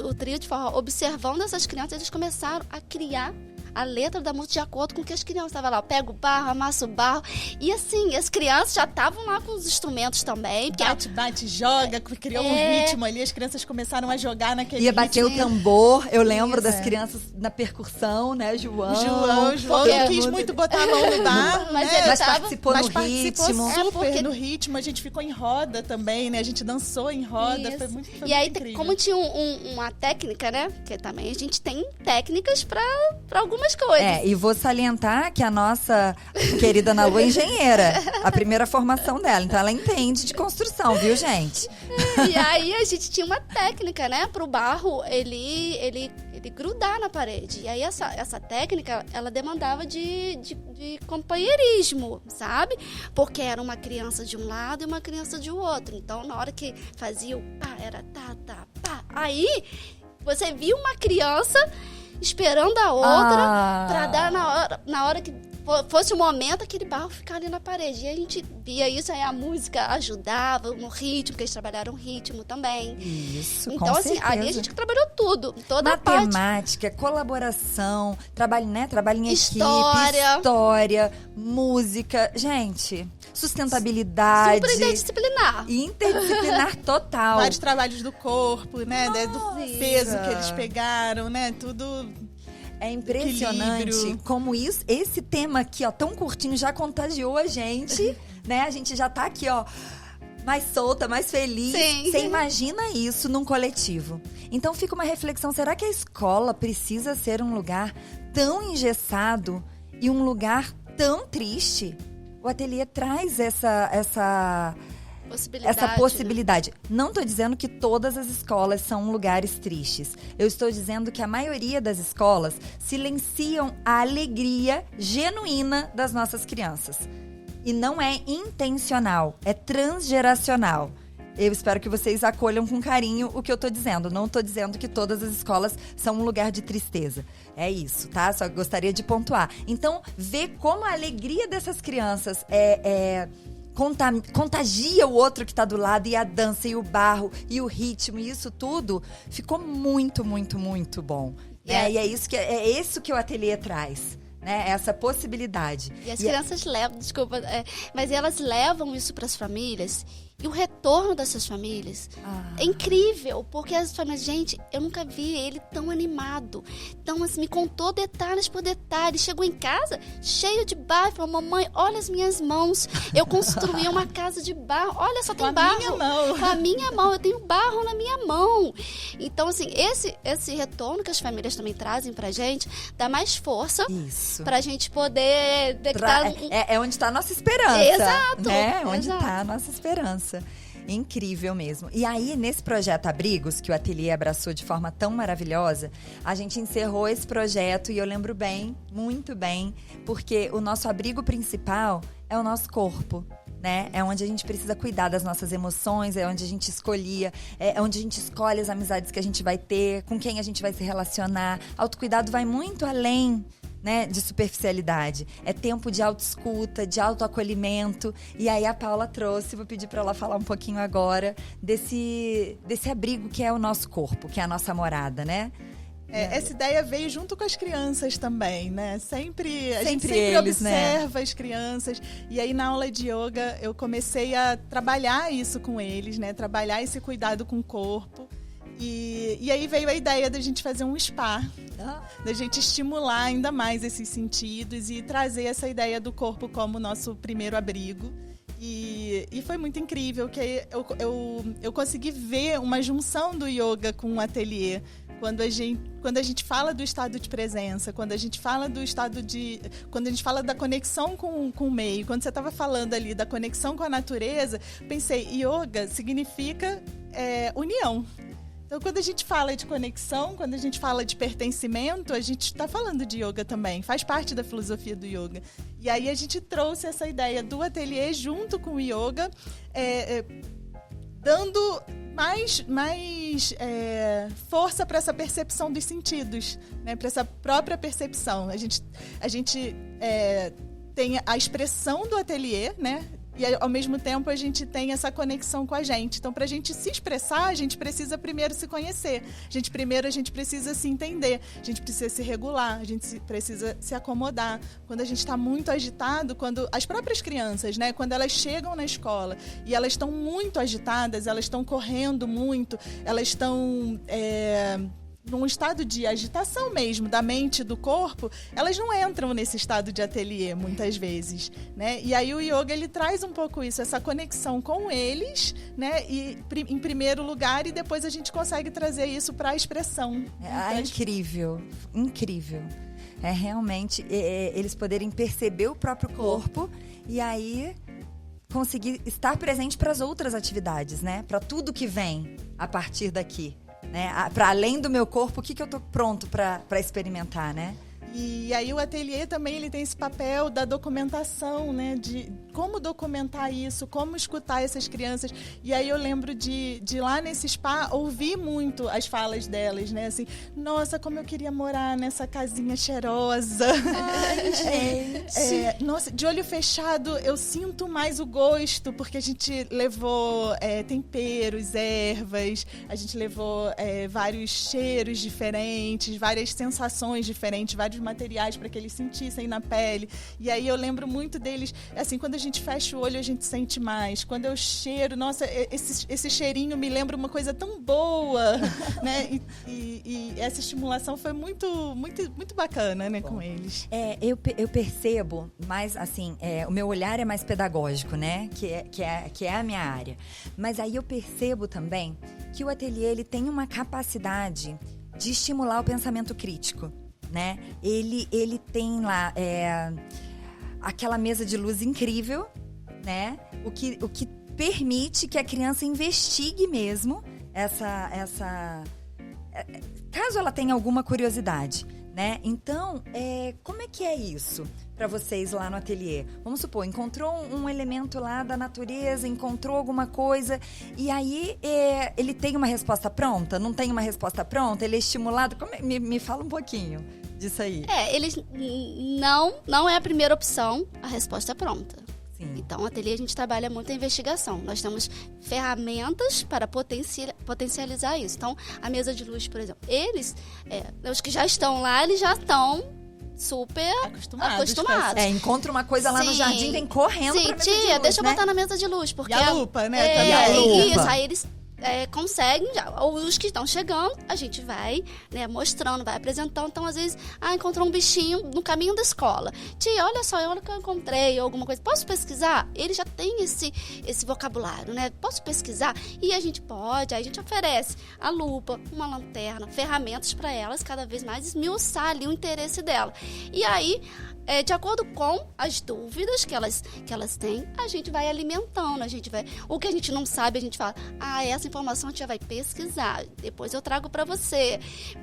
o trio de forró, observando essas crianças, eles começaram a criar a letra da música de acordo com o que as crianças estavam lá. Pega o barro, amassa o barro. E assim, as crianças já estavam lá com os instrumentos também. Bate, joga, criou um ritmo ali, as crianças começaram a jogar naquele Ia bater ritmo. o tambor, eu lembro Isso, das crianças na percussão, né? João João não quis muito botar a mão no barro, Mas né? ele mas tava- participou Mas no participou ritmo. super porque- no ritmo, a gente ficou em roda também, né? A gente dançou em roda, Isso. foi muito incrível. E aí, como tinha uma técnica, né? Que também a gente tem técnicas pra algumas coisas. E vou salientar que a nossa querida Ana Lu é engenheira. A primeira formação dela. Então ela entende de construção, viu, gente? E aí a gente tinha uma técnica, né? Pro barro ele grudar na parede. E aí essa técnica, ela demandava de companheirismo, sabe? Porque era uma criança de um lado e uma criança de outro. Então, na hora que fazia o pá, era tá, pá. Aí, você via uma criança esperando a outra pra dar na hora que fosse o momento aquele barro ficar ali na parede. E a gente via isso, aí a música ajudava no ritmo, porque eles trabalharam ritmo também. Isso, com Então, assim, certeza. ali a gente trabalhou tudo, toda a parte. Matemática, colaboração, trabalho em História. equipe, história, música. Gente, sustentabilidade. Super interdisciplinar. Interdisciplinar total. Vários trabalhos do corpo, né? Do Nossa. peso que eles pegaram, né? Tudo. É impressionante Equilíbrio. como esse tema aqui, ó, tão curtinho, já contagiou a gente, né? A gente já tá aqui, ó, mais solta, mais feliz. Sim. Você imagina isso num coletivo. Então fica uma reflexão, será que a escola precisa ser um lugar tão engessado e um lugar tão triste? O ateliê traz essa possibilidade. Não estou dizendo que todas as escolas são lugares tristes. Eu estou dizendo que a maioria das escolas silenciam a alegria genuína das nossas crianças. E não é intencional, é transgeracional. Eu espero que vocês acolham com carinho o que eu tô dizendo. Não tô dizendo que todas as escolas são um lugar de tristeza. É isso, tá? Só gostaria de pontuar. Então, ver como a alegria dessas crianças contagia o outro que tá do lado, e a dança, e o barro, e o ritmo, e isso tudo ficou muito, muito, muito bom. Né? E é isso que o ateliê traz. Né? Essa possibilidade. E as crianças levam, desculpa, mas elas levam isso para as famílias. E o retorno dessas famílias é incrível, porque as famílias, gente, eu nunca vi ele tão animado. Então, assim, me contou detalhes por detalhes. Chegou em casa cheio de barro, falou: mamãe, olha as minhas mãos. Eu construí uma casa de barro. Olha, só tem barro. Com a minha mão. Com a minha mão, eu tenho barro na minha mão. Então, assim, esse retorno que as famílias também trazem pra gente, dá mais força. Isso. Pra gente poder detectar... É onde está a nossa esperança. Exato. Né? Onde Exato. está a nossa esperança. Incrível mesmo. E aí, nesse projeto Abrigos, que o ateliê abraçou de forma tão maravilhosa, a gente encerrou esse projeto, e eu lembro bem, muito bem, porque o nosso abrigo principal é o nosso corpo. Né? É onde a gente precisa cuidar das nossas emoções, é onde a gente é onde a gente escolhe as amizades que a gente vai ter, com quem a gente vai se relacionar. Autocuidado vai muito além né, de superficialidade. É tempo de autoescuta, de autoacolhimento. E aí a Paula trouxe, vou pedir para ela falar um pouquinho agora desse abrigo que é o nosso corpo, que é a nossa morada, né? Essa ideia veio junto com as crianças também, né? A gente sempre eles, observa, né? As crianças. E aí, na aula de yoga, eu comecei a trabalhar isso com eles, né? Trabalhar esse cuidado com o corpo. E aí veio a ideia da gente fazer um spa, da gente estimular ainda mais esses sentidos e trazer essa ideia do corpo como nosso primeiro abrigo. E foi muito incrível, que eu consegui ver uma junção do yoga com o ateliê. Quando a gente fala do estado de presença, quando a gente fala quando a gente fala da conexão com o meio, quando você estava falando ali da conexão com a natureza, pensei, yoga significa união. Então, quando a gente fala de conexão, quando a gente fala de pertencimento, a gente está falando de yoga também, faz parte da filosofia do yoga. E aí a gente trouxe essa ideia do ateliê junto com o yoga, dando mais força para essa percepção dos sentidos, né? Para essa própria percepção. A gente tem a expressão do ateliê, né? E ao mesmo tempo a gente tem essa conexão com a gente. Então, para a gente se expressar, a gente precisa primeiro se conhecer. A gente precisa se entender. A gente precisa se regular. A gente precisa se acomodar. Quando a gente está muito agitado, quando as próprias crianças, né, quando elas chegam na escola e elas estão muito agitadas, elas estão correndo muito, elas estão num estado de agitação mesmo, da mente e do corpo, elas não entram nesse estado de ateliê, muitas vezes, né? E aí o yoga, ele traz um pouco isso, essa conexão com eles, né? E em primeiro lugar, e depois a gente consegue trazer isso para a expressão. Incrível, incrível. É realmente eles poderem perceber o próprio corpo e aí conseguir estar presente para as outras atividades, né? Para tudo que vem a partir daqui. Né? Para além do meu corpo, o que eu tô pronto para experimentar, né? E aí o ateliê também ele tem esse papel da documentação, né? De como documentar isso, como escutar essas crianças. E aí eu lembro de lá nesse spa ouvir muito as falas delas, né? Assim, nossa, como eu queria morar nessa casinha cheirosa. Ai, gente. Nossa, de olho fechado eu sinto mais o gosto, porque a gente levou temperos, ervas, a gente levou vários cheiros diferentes, várias sensações diferentes, vários materiais para que eles sentissem na pele. E aí eu lembro muito deles, assim, quando a gente fecha o olho a gente sente mais. Quando eu cheiro, nossa, esse cheirinho me lembra uma coisa tão boa, né? E essa estimulação foi muito, muito, muito bacana, né, com eles. Eu percebo, mas assim, o meu olhar é mais pedagógico, né? Que é a minha área. Mas aí eu percebo também que o ateliê, ele tem uma capacidade de estimular o pensamento crítico. Né? Ele tem lá aquela mesa de luz incrível, né? O que permite que a criança investigue mesmo caso ela tenha alguma curiosidade, né? Então, como é que é isso para vocês lá no ateliê? Vamos supor, encontrou um elemento lá da natureza, encontrou alguma coisa, e aí ele tem uma resposta pronta? Não tem uma resposta pronta? Ele é estimulado? Me fala um pouquinho disso aí. Eles não é a primeira opção, a resposta pronta. Sim. Então, no ateliê a gente trabalha muito a investigação. Nós temos ferramentas para potencializar isso. Então, a mesa de luz, por exemplo, os que já estão lá, eles já estão super acostumados. Encontra uma coisa lá no jardim, vem correndo pra mesa de luz, deixa eu né? botar na mesa de luz. Porque e a lupa, né? Isso, aí eles conseguem já. Os que estão chegando, a gente vai, né, mostrando, vai apresentando. Então, às vezes, encontrou um bichinho no caminho da escola. Tia, olha só, olha o que eu encontrei, ou alguma coisa. Posso pesquisar? Ele já tem esse vocabulário, né? Posso pesquisar? E a gente pode, aí a gente oferece a lupa, uma lanterna, ferramentas para elas cada vez mais esmiuçar ali o interesse dela. E aí, de acordo com as dúvidas que elas têm, a gente vai alimentando, o que a gente não sabe, a gente fala, essa informação a gente já vai pesquisar, depois eu trago para você.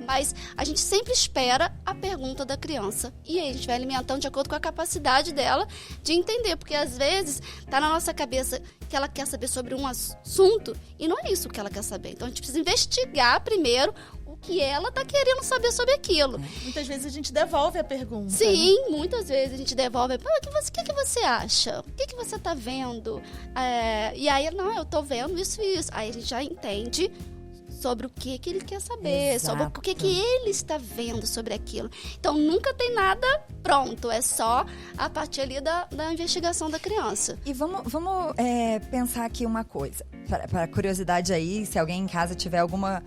Mas a gente sempre espera a pergunta da criança e aí a gente vai alimentando de acordo com a capacidade dela de entender, porque às vezes tá na nossa cabeça que ela quer saber sobre um assunto e não é isso que ela quer saber. Então a gente precisa investigar primeiro o que ela tá querendo saber sobre aquilo. Muitas vezes a gente devolve a pergunta. Sim, muitas vezes a gente devolve. O que você acha? O que você tá vendo? E aí, não, eu tô vendo isso e isso. Aí a gente já entende sobre o que ele quer saber, Exato. sobre o que ele está vendo sobre aquilo. Então, nunca tem nada pronto, é só a partir ali da investigação da criança. E vamos pensar aqui uma coisa, para curiosidade aí, se alguém em casa tiver alguma,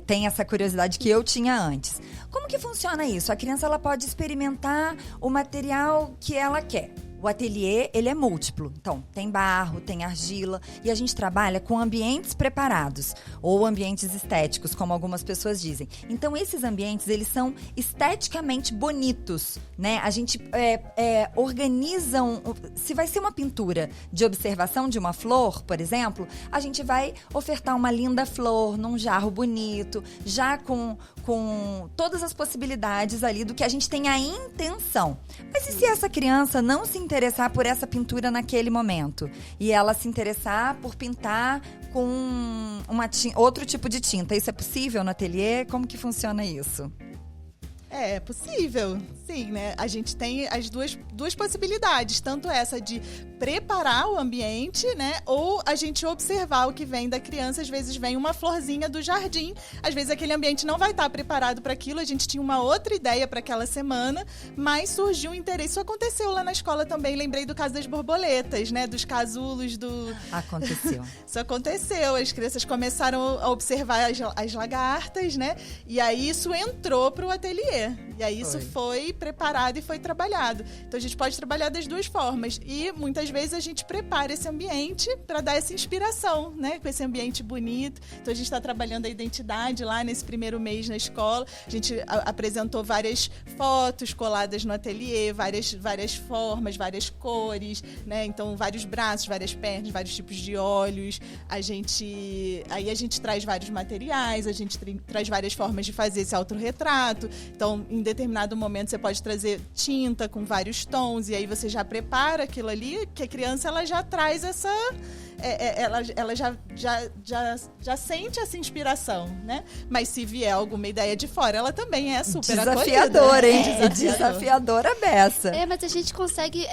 tem essa curiosidade que eu tinha antes. Como que funciona isso? A criança ela pode experimentar o material que ela quer. O ateliê, ele é múltiplo. Então, tem barro, tem argila. E a gente trabalha com ambientes preparados. Ou ambientes estéticos, como algumas pessoas dizem. Então, esses ambientes, eles são esteticamente bonitos, né? A gente organiza... Se vai ser uma pintura de observação de uma flor, por exemplo, a gente vai ofertar uma linda flor num jarro bonito, já com todas as possibilidades ali do que a gente tem a intenção. Mas e se essa criança não se interessar por essa pintura naquele momento? E ela se interessar por pintar com outro tipo de tinta? Isso é possível no ateliê? Como que funciona isso? É possível, sim, né? A gente tem as duas possibilidades, tanto essa de preparar o ambiente, né? Ou a gente observar o que vem da criança. Às vezes vem uma florzinha do jardim, às vezes aquele ambiente não vai estar preparado para aquilo. A gente tinha uma outra ideia para aquela semana, mas surgiu um interesse. Isso aconteceu lá na escola também. Lembrei do caso das borboletas, né? Dos casulos do... Aconteceu. Isso aconteceu. As crianças começaram a observar as lagartas, né? E aí isso entrou para o ateliê. E aí isso foi preparado e foi trabalhado. Então a gente pode trabalhar das duas formas. E muitas vezes a gente prepara esse ambiente para dar essa inspiração, né? Com esse ambiente bonito. Então a gente está trabalhando a identidade lá nesse primeiro mês na escola. A gente apresentou várias fotos coladas no ateliê, várias formas, várias cores, né? Então vários braços, várias pernas, vários tipos de olhos. Aí a gente traz vários materiais, a gente traz várias formas de fazer esse autorretrato. Então, em determinado momento, você pode trazer tinta com vários tons, e aí você já prepara aquilo ali, que a criança ela já traz essa... ela já sente essa inspiração, né? Mas se vier alguma ideia de fora, ela também é super desafiadora, hein? Desafiadora Desafiadora beça. Mas a gente consegue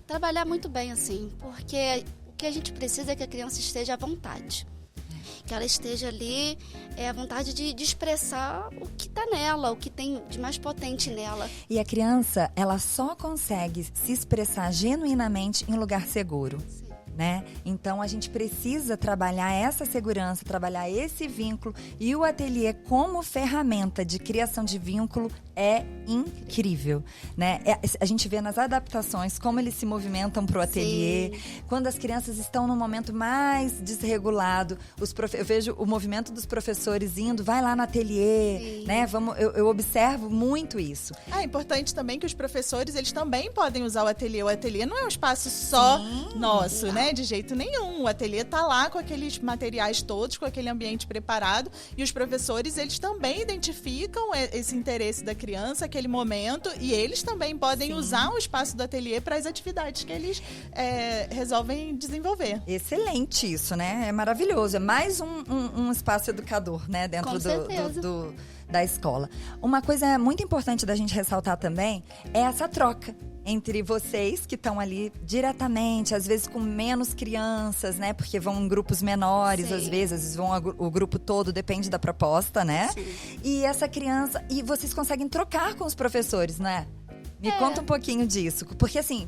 trabalhar muito bem, assim, porque o que a gente precisa é que a criança esteja à vontade. Que ela esteja ali à vontade de expressar o que está nela, o que tem de mais potente nela. E a criança, ela só consegue se expressar genuinamente em lugar seguro. Sim. Né? Então a gente precisa trabalhar essa segurança, trabalhar esse vínculo, e o ateliê como ferramenta de criação de vínculo é incrível, né? A gente vê nas adaptações como eles se movimentam pro ateliê. Sim. Quando as crianças estão num momento mais desregulado, eu vejo o movimento dos professores indo, vai lá no ateliê. Sim. Né? Eu observo muito isso. É importante também que os professores, eles também podem usar o ateliê. O ateliê não é um espaço só nosso, né? De jeito nenhum. O ateliê tá lá com aqueles materiais todos, com aquele ambiente preparado, e os professores, eles também identificam esse interesse da criança, aquele momento, e eles também podem usar o espaço do ateliê para as atividades que eles resolvem desenvolver. Excelente isso, né? É maravilhoso. É mais um espaço educador, né? Dentro da escola. Uma coisa muito importante da gente ressaltar também é essa troca entre vocês que estão ali diretamente, às vezes com menos crianças, né? Porque vão em grupos menores, Sim. às vezes vão o grupo todo, depende da proposta, né? Sim. E essa criança... E vocês conseguem trocar com os professores, né? Me conta um pouquinho disso.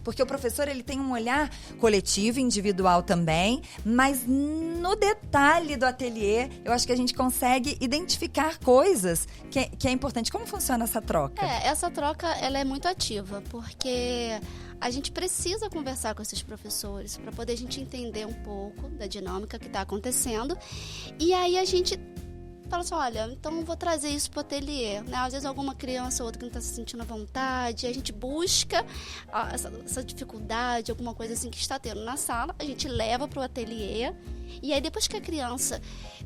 Porque o professor, ele tem um olhar coletivo, individual também, mas no detalhe do ateliê, eu acho que a gente consegue identificar coisas que é importante. Como funciona essa troca? Essa troca, ela é muito ativa, porque a gente precisa conversar com esses professores para poder a gente entender um pouco da dinâmica que está acontecendo. E aí a gente fala assim, olha, então eu vou trazer isso para o ateliê, né? Às vezes alguma criança ou outra que não está se sentindo à vontade, a gente busca essa dificuldade, alguma coisa assim que está tendo na sala, a gente leva para o ateliê, e aí depois que a criança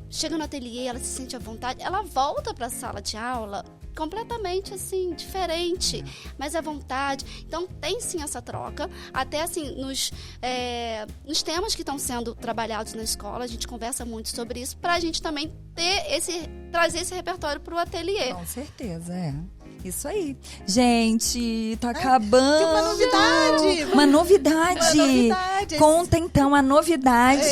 chega no ateliê, ela se sente à vontade, ela volta para a sala de aula completamente, assim, diferente, mais à vontade. Então, tem sim essa troca. Até, assim, nos temas que estão sendo trabalhados na escola, a gente conversa muito sobre isso, pra gente também trazer esse repertório pro ateliê. Com certeza, Isso aí. Gente, tá acabando. Tem uma novidade. Uma novidade. Uma novidade. Conta então a novidade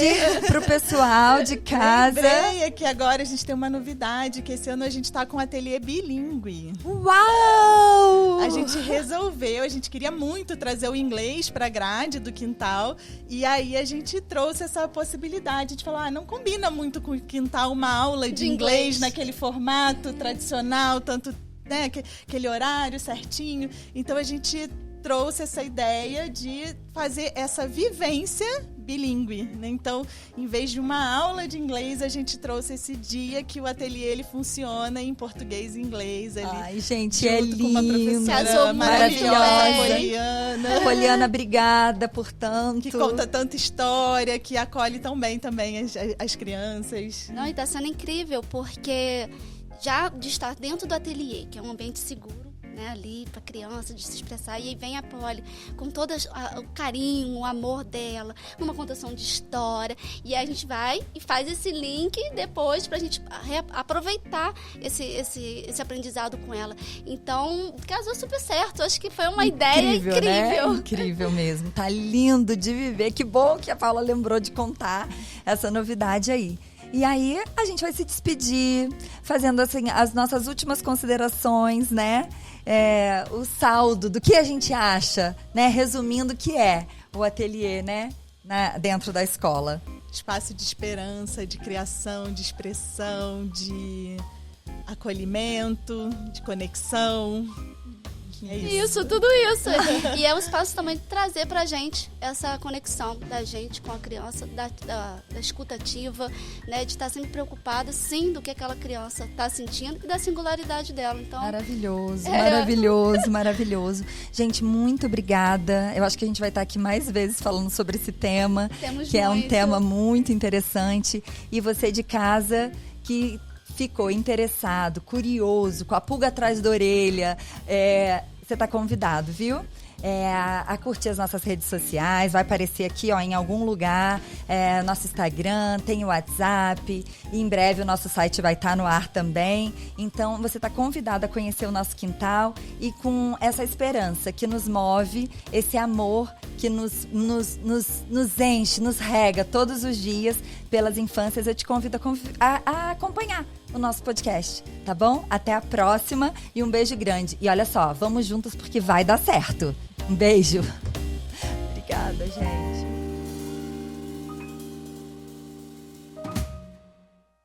pro pessoal de casa. Lembrei que agora a gente tem uma novidade, que esse ano a gente tá com um ateliê bilíngue. Uau! A gente resolveu, a gente queria muito trazer o inglês pra grade do quintal, e aí a gente trouxe essa possibilidade de falar, não combina muito com o quintal uma aula de inglês naquele formato tradicional, tanto, né, aquele horário certinho. Então a gente trouxe essa ideia de fazer essa vivência bilíngue, né? Então, em vez de uma aula de inglês, a gente trouxe esse dia que o ateliê ele funciona em português e inglês. Ai, gente, junto é com uma lindo. professora maravilhosa, Poliana. Poliana, obrigada por tanto. Que conta tanta história, que acolhe tão bem também as crianças. Não, e tá sendo incrível, porque já de estar dentro do ateliê, que é um ambiente seguro, né, ali para criança de se expressar, e aí vem a Poli com todo o carinho, o amor dela, numa contação de história, e aí a gente vai e faz esse link depois pra gente aproveitar esse aprendizado com ela. Então, casou super certo. Acho que foi uma ideia incrível. Né? Incrível mesmo. Tá lindo de viver. Que bom que a Paula lembrou de contar essa novidade aí. E aí, a gente vai se despedir, fazendo assim, as nossas últimas considerações, né? O saldo do que a gente acha, né? Resumindo o que é o ateliê, né? Dentro da escola. Espaço de esperança, de criação, de expressão, de acolhimento, de conexão. É isso, tudo isso. E é um espaço também de trazer pra gente essa conexão da gente com a criança, da escutativa, né? De estar sempre preocupada, sim, do que aquela criança tá sentindo e da singularidade dela. Então, maravilhoso. Gente, muito obrigada. Eu acho que a gente vai estar aqui mais vezes falando sobre esse tema, é um tema muito interessante. E você de casa que ficou interessado, curioso, com a pulga atrás da orelha, você está convidado, viu? A curtir as nossas redes sociais, vai aparecer aqui em algum lugar, nosso Instagram, tem o WhatsApp, e em breve o nosso site vai estar no ar também. Então você está convidado a conhecer o nosso quintal e com essa esperança que nos move, esse amor que nos enche, nos rega todos os dias pelas infâncias. Eu te convido a acompanhar o nosso podcast, tá bom? Até a próxima e um beijo grande. E olha só, vamos juntos porque vai dar certo. Um beijo. Obrigada, gente.